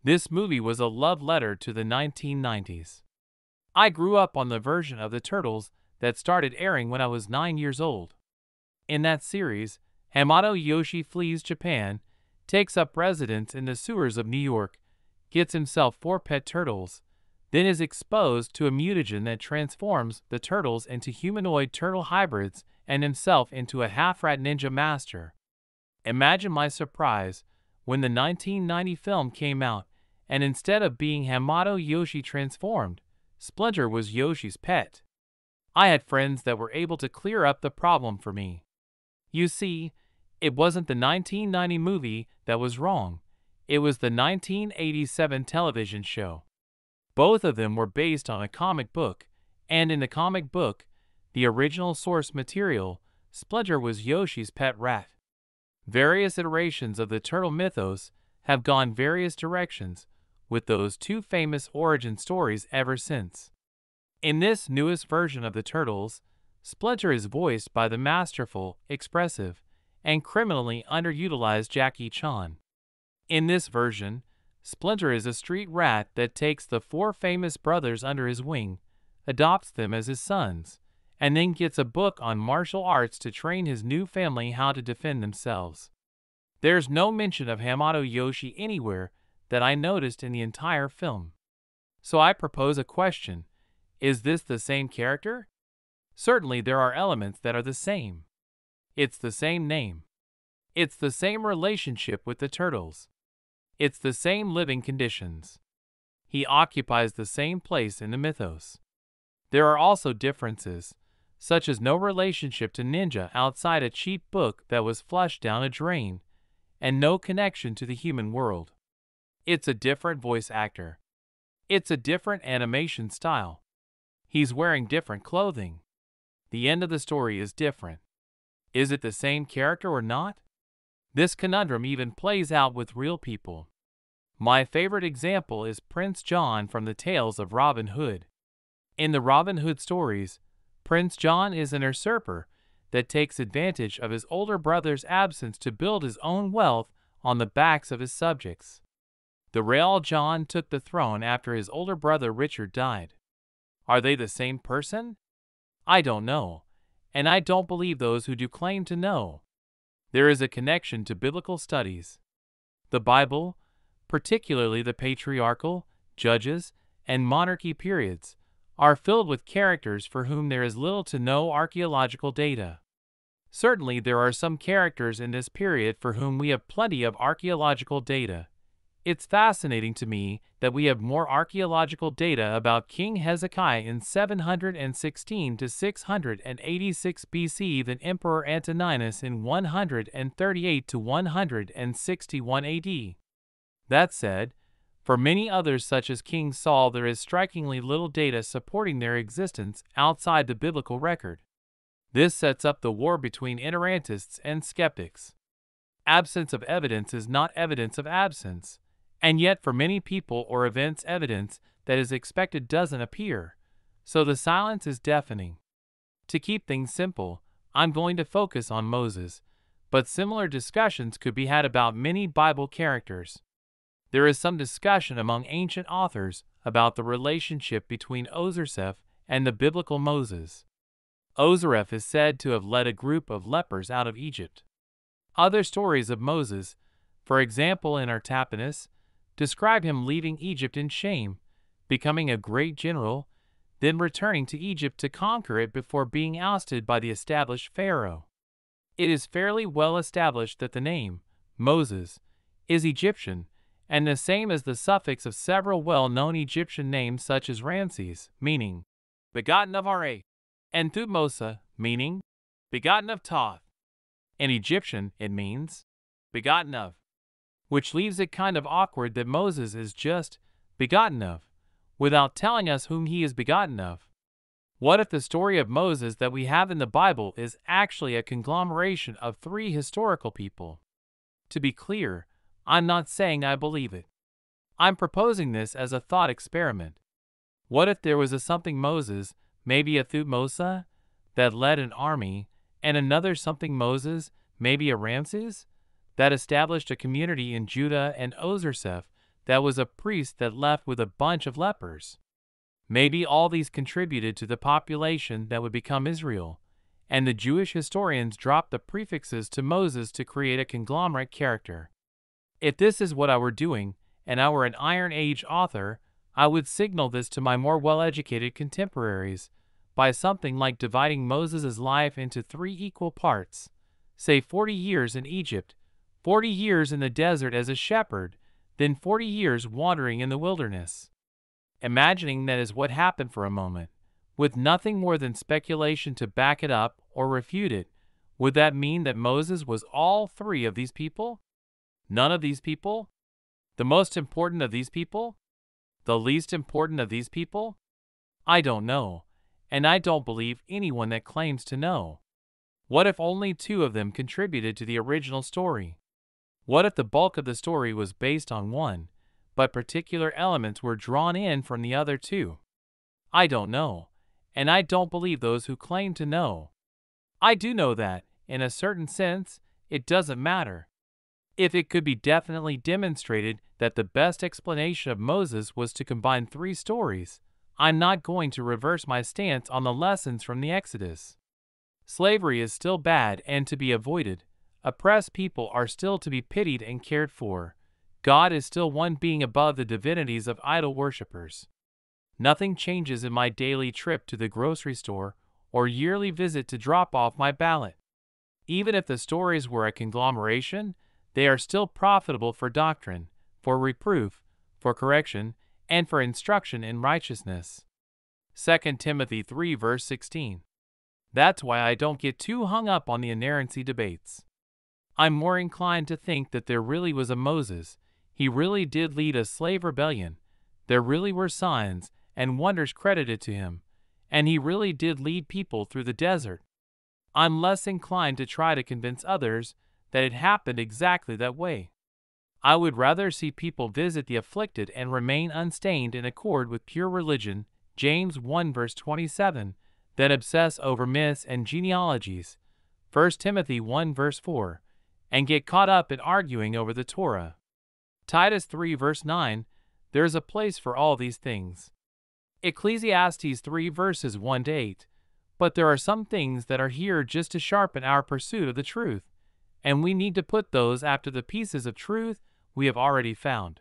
This movie was a love letter to the 1990s. I grew up on the version of the Turtles that started airing when I was 9 years old. In that series, Hamato Yoshi flees Japan, takes up residence in the sewers of New York, gets himself 4 pet turtles, then is exposed to a mutagen that transforms the turtles into humanoid turtle hybrids and himself into a half-rat ninja master. Imagine my surprise when the 1990 film came out, and instead of being Hamato Yoshi transformed, Splinter was Yoshi's pet. I had friends that were able to clear up the problem for me. You see, it wasn't the 1990 movie that was wrong, it was the 1987 television show. Both of them were based on a comic book, and in the comic book, the original source material, Splinter was Yoshi's pet rat. Various iterations of the turtle mythos have gone various directions, with those 2 famous origin stories ever since. In this newest version of the Turtles, Splinter is voiced by the masterful, expressive, and criminally underutilized Jackie Chan. In this version, Splinter is a street rat that takes the 4 famous brothers under his wing, adopts them as his sons, and then gets a book on martial arts to train his new family how to defend themselves. There's no mention of Hamato Yoshi anywhere that I noticed in the entire film. So I propose a question: is this the same character? Certainly there are elements that are the same. It's the same name. It's the same relationship with the turtles. It's the same living conditions. He occupies the same place in the mythos. There are also differences, such as no relationship to Ninja outside a cheap book that was flushed down a drain, and no connection to the human world. It's a different voice actor. It's a different animation style. He's wearing different clothing. The end of the story is different. Is it the same character or not? This conundrum even plays out with real people. My favorite example is Prince John from the Tales of Robin Hood. In the Robin Hood stories, Prince John is an usurper that takes advantage of his older brother's absence to build his own wealth on the backs of his subjects. The Real John took the throne after his older brother Richard died. Are they the same person? I don't know, and I don't believe those who do claim to know. There is a connection to biblical studies. The Bible, particularly the patriarchal, judges, and monarchy periods, are filled with characters for whom there is little to no archaeological data. Certainly there are some characters in this period for whom we have plenty of archaeological data. It's fascinating to me that we have more archaeological data about King Hezekiah in 716 to 686 BC than Emperor Antoninus in 138 to 161 AD. That said, for many others such as King Saul there is strikingly little data supporting their existence outside the biblical record. This sets up the war between inerrantists and skeptics. Absence of evidence is not evidence of absence. And yet for many people or events evidence that is expected doesn't appear, so the silence is deafening. To keep things simple, I'm going to focus on Moses, but similar discussions could be had about many Bible characters. There is some discussion among ancient authors about the relationship between Osiris and the biblical Moses. Osiris is said to have led a group of lepers out of Egypt. Other stories of Moses, for example in Artapanus, describe him leaving Egypt in shame, becoming a great general, then returning to Egypt to conquer it before being ousted by the established Pharaoh. It is fairly well established that the name, Moses, is Egyptian, and the same as the suffix of several well-known Egyptian names such as Ramses, meaning begotten of Ra, and Thutmose, meaning begotten of Thoth. In Egyptian, it means begotten of, which leaves it kind of awkward that Moses is just begotten of, without telling us whom he is begotten of. What if the story of Moses that we have in the Bible is actually a conglomeration of 3 historical people? To be clear, I'm not saying I believe it. I'm proposing this as a thought experiment. What if there was a something Moses, maybe a Thutmose, that led an army, and another something Moses, maybe a Ramses, that established a community in Judah, and Osiris that was a priest that left with a bunch of lepers. Maybe all these contributed to the population that would become Israel, and the Jewish historians dropped the prefixes to Moses to create a conglomerate character. If this is what I were doing, and I were an Iron Age author, I would signal this to my more well-educated contemporaries by something like dividing Moses' life into 3 equal parts, say 40 years in Egypt, 40 years in the desert as a shepherd, then 40 years wandering in the wilderness. Imagining that is what happened for a moment, with nothing more than speculation to back it up or refute it, would that mean that Moses was all 3 of these people? None of these people? The most important of these people? The least important of these people? I don't know, and I don't believe anyone that claims to know. What if only 2 of them contributed to the original story? What if the bulk of the story was based on one, but particular elements were drawn in from the other 2? I don't know, and I don't believe those who claim to know. I do know that, in a certain sense, it doesn't matter. If it could be definitely demonstrated that the best explanation of Moses was to combine 3 stories, I'm not going to reverse my stance on the lessons from the Exodus. Slavery is still bad and to be avoided. Oppressed people are still to be pitied and cared for. God is still one being above the divinities of idol worshippers. Nothing changes in my daily trip to the grocery store or yearly visit to drop off my ballot. Even if the stories were a conglomeration, they are still profitable for doctrine, for reproof, for correction, and for instruction in righteousness. 2 Timothy 3 verse 16. That's why I don't get too hung up on the inerrancy debates. I'm more inclined to think that there really was a Moses. He really did lead a slave rebellion. There really were signs and wonders credited to him, and he really did lead people through the desert. I'm less inclined to try to convince others that it happened exactly that way. I would rather see people visit the afflicted and remain unstained in accord with pure religion, James 1 verse 27, than obsess over myths and genealogies, 1 Timothy 1 verse 4, and get caught up in arguing over the Torah. Titus 3 verse 9, there is a place for all these things. Ecclesiastes 3 verses 1 to 8, but there are some things that are here just to sharpen our pursuit of the truth, and we need to put those after the pieces of truth we have already found.